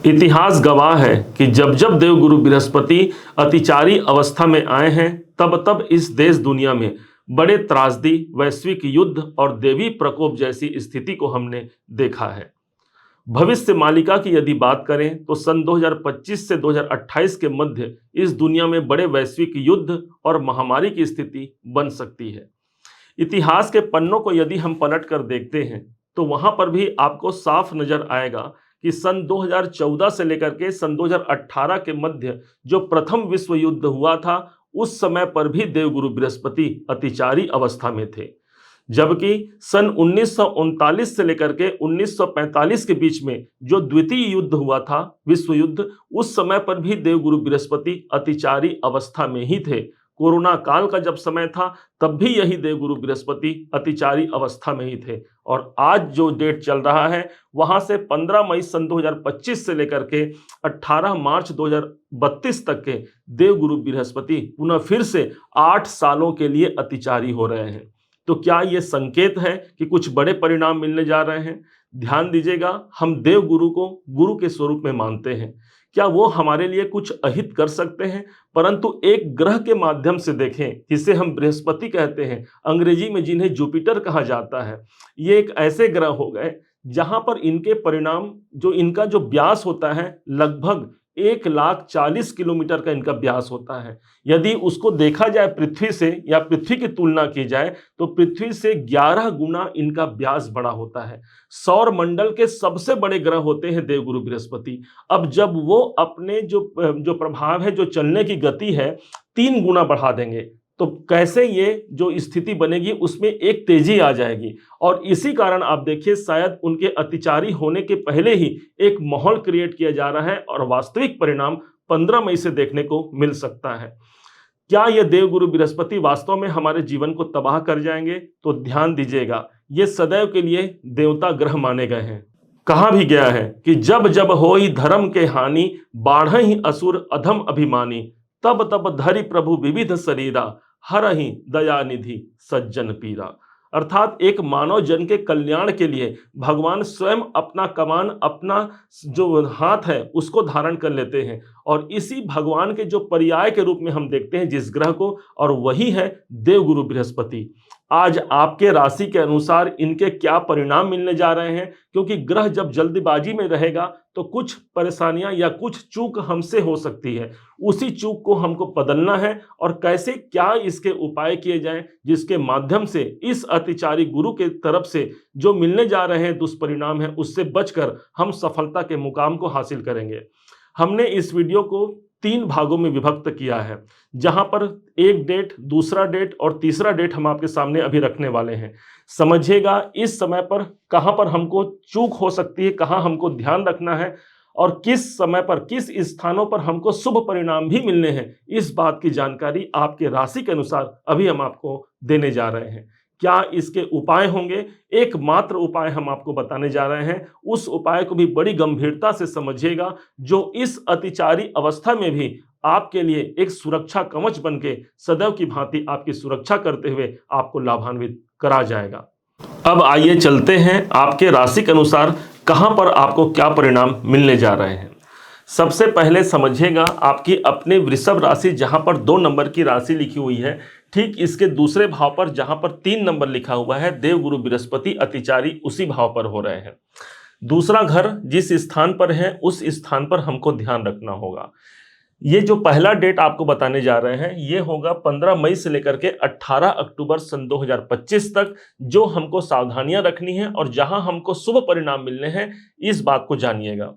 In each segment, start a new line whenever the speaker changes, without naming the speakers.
इतिहास गवाह है कि जब जब देवगुरु बृहस्पति अतिचारी अवस्था में आए हैं तब तब इस देश दुनिया में बड़े त्रासदी, वैश्विक युद्ध और देवी प्रकोप जैसी स्थिति को हमने देखा है। भविष्य मालिका की यदि बात करें तो सन 2025 से 2028 के मध्य इस दुनिया में बड़े वैश्विक युद्ध और महामारी की स्थिति बन सकती है। इतिहास के पन्नों को यदि हम पलट कर देखते हैं तो वहां पर भी आपको साफ नजर आएगा कि सन 2014 से लेकर के सन 2018 के मध्य जो प्रथम विश्व युद्ध हुआ था उस समय पर भी देवगुरु बृहस्पति अतिचारी अवस्था में थे, जबकि सन 1939 से लेकर के 1945 के बीच में जो द्वितीय युद्ध हुआ था, विश्व युद्ध, उस समय पर भी देवगुरु बृहस्पति अतिचारी अवस्था में ही थे। कोरोना काल का जब समय था तब भी यही देवगुरु बृहस्पति अतिचारी अवस्था में ही थे। और आज जो डेट चल रहा है वहां से 15 मई सन 2025 से लेकर के 18 मार्च 2032 तक के देवगुरु बृहस्पति पुनः फिर से 8 सालों के लिए अतिचारी हो रहे हैं। तो क्या ये संकेत है कि कुछ बड़े परिणाम मिलने जा रहे हैं? ध्यान दीजिएगा, हम देव गुरु को गुरु के स्वरूप में मानते हैं। क्या वो हमारे लिए कुछ अहित कर सकते हैं? परंतु एक ग्रह के माध्यम से देखें, जिसे हम बृहस्पति कहते हैं, अंग्रेजी में जिन्हें जुपिटर कहा जाता है, ये एक ऐसे ग्रह हो गए जहां पर इनके परिणाम, जो इनका जो व्यास होता है, लगभग 1,40,000 किलोमीटर का इनका व्यास होता है। यदि उसको देखा जाए पृथ्वी से या पृथ्वी की तुलना की जाए तो पृथ्वी से 11 गुना इनका व्यास बड़ा होता है। सौर मंडल के सबसे बड़े ग्रह होते हैं देवगुरु बृहस्पति। अब जब वो अपने जो प्रभाव है, जो चलने की गति है, 3 गुना बढ़ा देंगे तो कैसे ये जो स्थिति बनेगी उसमें एक तेजी आ जाएगी। और इसी कारण आप देखिए शायद उनके अतिचारी होने के पहले ही एक माहौल क्रिएट किया जा रहा है और वास्तविक परिणाम 15 मई से देखने को मिल सकता है। क्या ये देवगुरु बृहस्पति वास्तव में हमारे जीवन को तबाह कर जाएंगे? तो ध्यान दीजिएगा, ये सदैव के लिए देवता ग्रह माने गए हैं। कहा भी गया है कि जब जब होई धर्म के हानि, बाढ़हि असुर अधम अभिमानी, तब तब धरि प्रभु विविध शरीरा, हरहि दया निधि सज्जन पीरा। अर्थात एक मानव जन के कल्याण के लिए भगवान स्वयं अपना कमान, अपना जो हाथ है उसको धारण कर लेते हैं। और इसी भगवान के जो पर्याय के रूप में हम देखते हैं जिस ग्रह को, और वही है देवगुरु बृहस्पति। आज आपके राशि के अनुसार इनके क्या परिणाम मिलने जा रहे हैं, क्योंकि ग्रह जब जल्दबाजी में रहेगा तो कुछ परेशानियां या कुछ चूक हमसे हो सकती है। उसी चूक को हमको बदलना है और कैसे, क्या इसके उपाय किए जाएं जिसके माध्यम से इस अतिचारी गुरु के तरफ से जो मिलने जा रहे हैं दुष्परिणाम है उससे बचकर हम सफलता के मुकाम को हासिल करेंगे। हमने इस वीडियो को 3 भागों में विभक्त किया है, जहां पर एक डेट, दूसरा डेट और तीसरा डेट हम आपके सामने अभी रखने वाले हैं। समझिएगा इस समय पर कहां पर हमको चूक हो सकती है, कहां हमको ध्यान रखना है और किस समय पर, किस स्थानों पर हमको शुभ परिणाम भी मिलने हैं, इस बात की जानकारी आपके राशि के अनुसार अभी हम आपको देने जा रहे हैं। क्या इसके उपाय होंगे? एकमात्र उपाय हम आपको बताने जा रहे हैं। उस उपाय को भी बड़ी गंभीरता से समझिएगा, जो इस अतिचारी अवस्था में भी आपके लिए एक सुरक्षा कवच बनके सदैव की भांति आपकी सुरक्षा करते हुए आपको लाभान्वित करा जाएगा। अब आइए चलते हैं आपके राशि के अनुसार कहां पर आपको क्या परिणाम मिलने जा रहे हैं। सबसे पहले समझिएगा, आपकी अपने वृषभ राशि जहां पर 2 नंबर की राशि लिखी हुई है, ठीक इसके दूसरे भाव पर जहां पर 3 नंबर लिखा हुआ है, देवगुरु बृहस्पति अतिचारी उसी भाव पर हो रहे हैं। दूसरा घर जिस स्थान पर है उस स्थान पर हमको ध्यान रखना होगा। ये जो पहला डेट आपको बताने जा रहे हैं ये होगा 15 मई से लेकर के 18 अक्टूबर सन 2025 तक, जो हमको सावधानियां रखनी है और जहां हमको शुभ परिणाम मिलने हैं, इस बात को जानिएगा।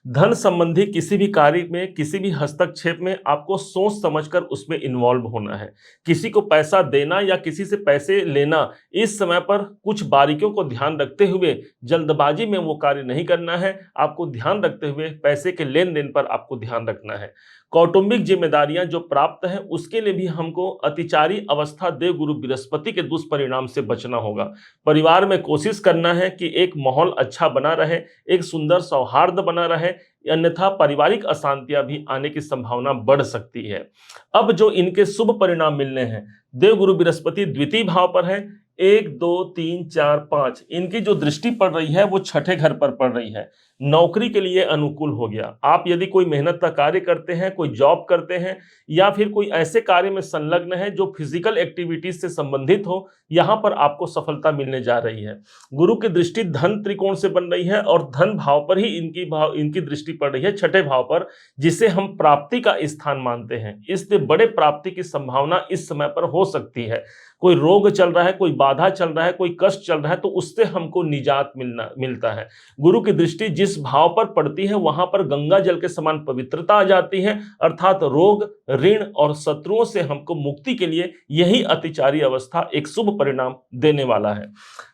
धन संबंधी किसी भी कार्य में, किसी भी हस्तक्षेप में आपको सोच समझकर उसमें इन्वॉल्व होना है। किसी को पैसा देना या किसी से पैसे लेना, इस समय पर कुछ बारीकियों को ध्यान रखते हुए जल्दबाजी में वो कार्य नहीं करना है। आपको ध्यान रखते हुए पैसे के लेन देन पर आपको ध्यान रखना है। कौटुंबिक जिम्मेदारियां जो प्राप्त हैं उसके लिए भी हमको अतिचारी अवस्था देवगुरु बृहस्पति के दुष्परिणाम से बचना होगा। परिवार में कोशिश करना है कि एक माहौल अच्छा बना रहे, एक सुंदर सौहार्द बना रहे, अन्यथा पारिवारिक अशांतियां भी आने की संभावना बढ़ सकती है। अब जो इनके शुभ परिणाम मिलने हैं, देवगुरु बृहस्पति द्वितीय भाव पर है, एक दो तीन चार पांच, इनकी जो दृष्टि पड़ रही है वो छठे घर पर पड़ रही है। नौकरी के लिए अनुकूल हो गया। आप यदि कोई मेहनत का कार्य करते हैं, कोई जॉब करते हैं, या फिर कोई ऐसे कार्य में संलग्न है जो फिजिकल एक्टिविटीज से संबंधित हो, यहां पर आपको सफलता मिलने जा रही है। गुरु की दृष्टि धन त्रिकोण से बन रही है और धन भाव पर ही इनकी दृष्टि पड़ रही है, छठे भाव पर, जिसे हम प्राप्ति का स्थान मानते हैं। इससे बड़े प्राप्ति की संभावना इस समय पर हो सकती है। कोई रोग चल रहा है, कोई बाधा चल रहा है, कोई कष्ट चल रहा है, तो उससे हमको निजात मिलता है। गुरु की दृष्टि जिस भाव पर पड़ती है वहां पर गंगा जल के समान पवित्रता आ जाती है, अर्थात रोग, ऋण और शत्रुओं से हमको मुक्ति के लिए यही अतिचारी अवस्था एक शुभ परिणाम देने वाला है।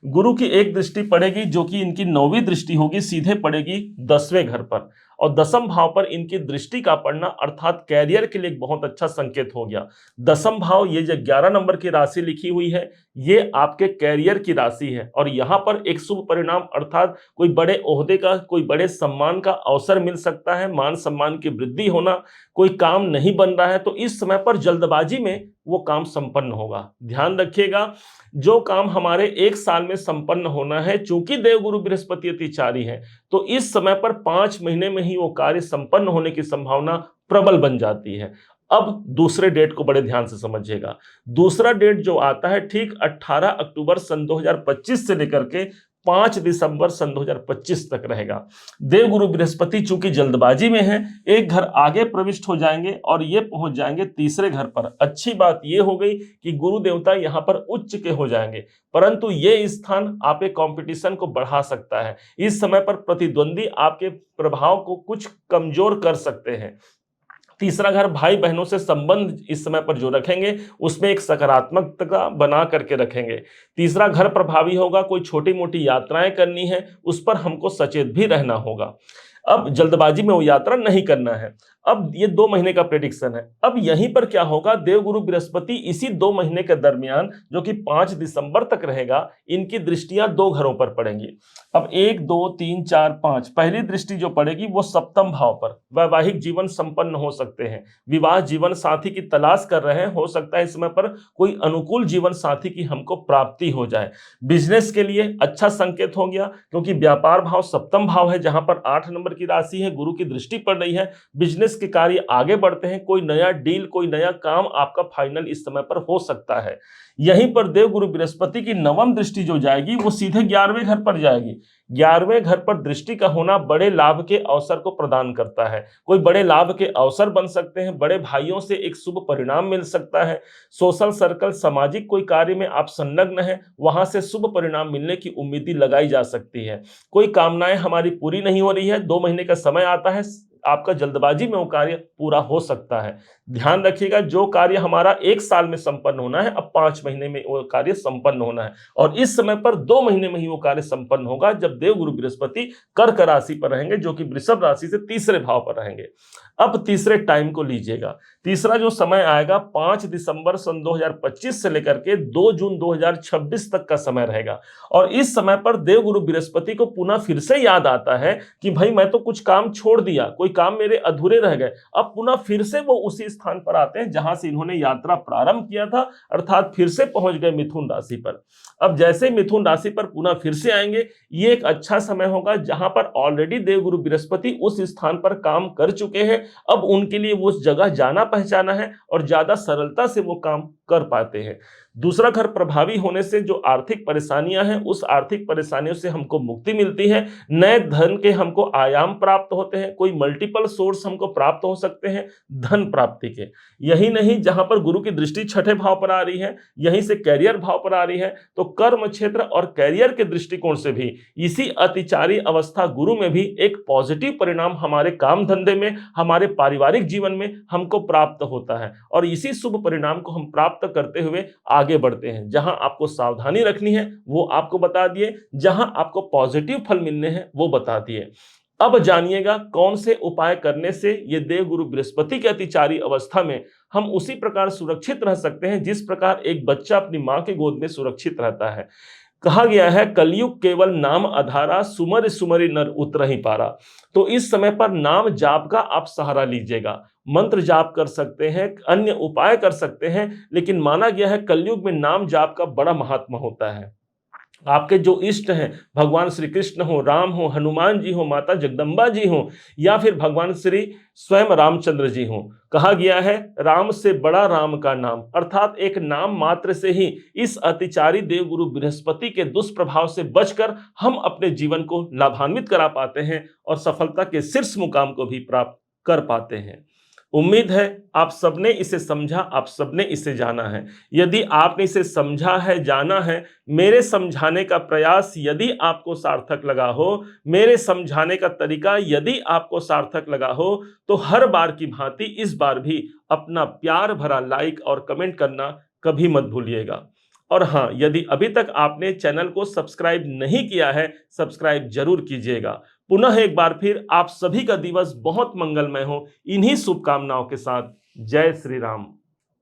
गुरु की एक दृष्टि पड़ेगी जो कि इनकी 9वीं दृष्टि होगी, सीधे पड़ेगी 10वें घर पर, और 10म भाव पर इनकी दृष्टि का पड़ना अर्थात कैरियर के लिए एक बहुत अच्छा संकेत हो गया। 10म भाव, ये जो 11 नंबर की राशि लिखी हुई है, ये आपके कैरियर की राशि है, और यहां पर एक शुभ परिणाम अर्थात कोई बड़े ओहदे का, कोई बड़े सम्मान का अवसर मिल सकता है, मान सम्मान की वृद्धि होना। कोई काम नहीं बन रहा है तो इस समय पर जल्दबाजी में वो काम संपन्न होगा। ध्यान रखिएगा, जो काम हमारे एक साल में संपन्न होना है, चूंकि देवगुरु बृहस्पति अतिचारी है, तो इस समय पर 5 महीने में ही वो कार्य संपन्न होने की संभावना प्रबल बन जाती है। अब दूसरे डेट को बड़े ध्यान से समझिएगा। दूसरा डेट जो आता है ठीक 18 अक्टूबर सन 2025 से लेकर के 5 दिसंबर सन 2025 तक रहेगा। देवगुरु बृहस्पति चूंकि जल्दबाजी में है, एक घर आगे प्रविष्ट हो जाएंगे और ये पहुंच जाएंगे तीसरे घर पर। अच्छी बात ये हो गई कि गुरु देवता यहां पर उच्च के हो जाएंगे, परंतु ये स्थान आपके कंपटीशन को बढ़ा सकता है। इस समय पर प्रतिद्वंदी आपके प्रभाव को कुछ कमजोर कर सकते हैं। तीसरा घर भाई बहनों से संबंध इस समय पर जो रखेंगे उसमें एक सकारात्मकता बना करके रखेंगे। तीसरा घर प्रभावी होगा, कोई छोटी मोटी यात्राएं करनी है उस पर हमको सचेत भी रहना होगा। अब जल्दबाजी में वो यात्रा नहीं करना है। अब ये 2 महीने का प्रेडिक्शन है। अब यहीं पर क्या होगा, देवगुरु बृहस्पति इसी 2 महीने के दरमियान जो कि 5 दिसंबर तक रहेगा, इनकी दृष्टियां 2 घरों पर पड़ेंगी। अब 1 2 3 4 5, पहली दृष्टि जो पड़ेगी वो 7म भाव पर। वैवाहिक जीवन संपन्न हो सकते हैं, विवाह जीवन साथी की तलाश कर रहे हैं, हो सकता है इस समय पर कोई अनुकूल जीवन साथी की हमको प्राप्ति हो जाए। बिजनेस के लिए अच्छा संकेत हो गया, क्योंकि व्यापार भाव 7म भाव है, जहां पर 8 नंबर की राशि है, गुरु की दृष्टि पड़ रही है। बिजनेस के कार्य आगे बढ़ते हैं, कोई नया डील, कोई नया काम आपका फाइनल इस समय पर हो सकता है। यहीं पर देवगुरु बृहस्पति की 9वीं दृष्टि जो जाएगी वो सीधे 11वें घर पर जाएगी। 11वें घर पर दृष्टि का होना बड़े लाभ के अवसर को प्रदान करता है। कोई बड़े लाभ के अवसर बन सकते हैं, बड़े भाइयों से एक शुभ परिणाम मिल सकता है। सोशल सर्कल, सामाजिक कोई कार्य में आप संलग्न हैं, वहां से शुभ परिणाम मिलने की उम्मीद लगाई जा सकती है। कोई कामनाएं हमारी पूरी नहीं हो रही है, 2 महीने का समय आता है, आपका जल्दबाजी में वो कार्य पूरा हो सकता है। ध्यान रखिएगा, जो कार्य हमारा 1 साल में संपन्न होना है, अब 5 महीने में वो कार्य संपन्न होना है, और इस समय पर 2 महीने में ही वो कार्य संपन्न होगा जब देवगुरु बृहस्पति कर्क राशि पर रहेंगे, जो कि वृषभ राशि से तीसरे भाव पर रहेंगे। अब तीसरे टाइम को लीजिएगा। तीसरा जो समय आएगा 5 दिसंबर सन 2025 से लेकर के 2 जून 2026 तक का समय रहेगा, और इस समय पर देवगुरु बृहस्पति को पुनः फिर से याद आता है कि भाई मैं तो कुछ काम छोड़ दिया, कोई काम मेरे अधूरे रह गए। अब पुनः फिर से वो उसी स्थान पर आते हैं जहां से इन्होंने यात्रा प्रारंभ किया था, अर्थात फिर से पहुंच गए मिथुन राशि पर। अब जैसे मिथुन राशि पर पुनः फिर से आएंगे, ये एक अच्छा समय होगा जहां पर ऑलरेडी देवगुरु बृहस्पति उस स्थान पर काम कर चुके हैं। अब उनके लिए वो उस जगह जाना पहचाना है और ज्यादा सरलता से वो काम कर पाते हैं। दूसरा घर प्रभावी होने से जो आर्थिक परेशानियां हैं, उस आर्थिक परेशानियों से हमको मुक्ति मिलती है। नए धन के हमको आयाम प्राप्त होते हैं, कोई मल्टीपल सोर्स हमको प्राप्त हो सकते हैं धन प्राप्ति के। यही नहीं, जहां पर गुरु की दृष्टि छठे भाव पर आ रही है, यहीं से कैरियर भाव पर आ रही है, तो कर्म क्षेत्र और कैरियर के दृष्टिकोण से भी इसी अतिचारी अवस्था गुरु में भी एक पॉजिटिव परिणाम हमारे काम धंधे में, हमारे पारिवारिक जीवन में हमको प्राप्त होता है, और इसी शुभ परिणाम को हम प्राप्त करते हुए आगे बढ़ते हैं। जहां आपको सावधानी रखनी है वो आपको बता दिए, जहां आपको पॉजिटिव फल मिलने हैं वो बता दिए। अब जानिएगा कौन से उपाय करने से ये देवगुरु बृहस्पति की अतिचारी अवस्था में हम उसी प्रकार सुरक्षित रह सकते हैं जिस प्रकार एक बच्चा अपनी मां के गोद में सुरक्षित रहता है। कहा गया है कलयुग केवल नाम आधारा, सुमर सुमरि नर उतरहि पारा। तो इस समय पर नाम जाप का आप सहारा लीजिएगा। मंत्र जाप कर सकते हैं, अन्य उपाय कर सकते हैं, लेकिन माना गया है कलयुग में नाम जाप का बड़ा महात्मा होता है। आपके जो इष्ट हैं, भगवान श्री कृष्ण हो, राम हो, हनुमान जी हो, माता जगदम्बा जी हो, या फिर भगवान श्री स्वयं रामचंद्र जी हो, कहा गया है राम से बड़ा राम का नाम, अर्थात एक नाम मात्र से ही इस अतिचारी देवगुरु बृहस्पति के दुष्प्रभाव से बचकर हम अपने जीवन को लाभान्वित करा पाते हैं और सफलता के शीर्ष मुकाम को भी प्राप्त कर पाते हैं। उम्मीद है आप सबने इसे समझा, आप सबने इसे जाना है। यदि आपने इसे समझा है, जाना है, मेरे समझाने का प्रयास यदि आपको सार्थक लगा हो, मेरे समझाने का तरीका यदि आपको सार्थक लगा हो, तो हर बार की भांति इस बार भी अपना प्यार भरा लाइक और कमेंट करना कभी मत भूलिएगा। और हाँ, यदि अभी तक आपने चैनल को सब्सक्राइब नहीं किया है, सब्सक्राइब जरूर कीजिएगा। पुनः एक बार फिर आप सभी का दिवस बहुत मंगलमय हो, इन्हीं शुभकामनाओं के साथ। जय श्री राम।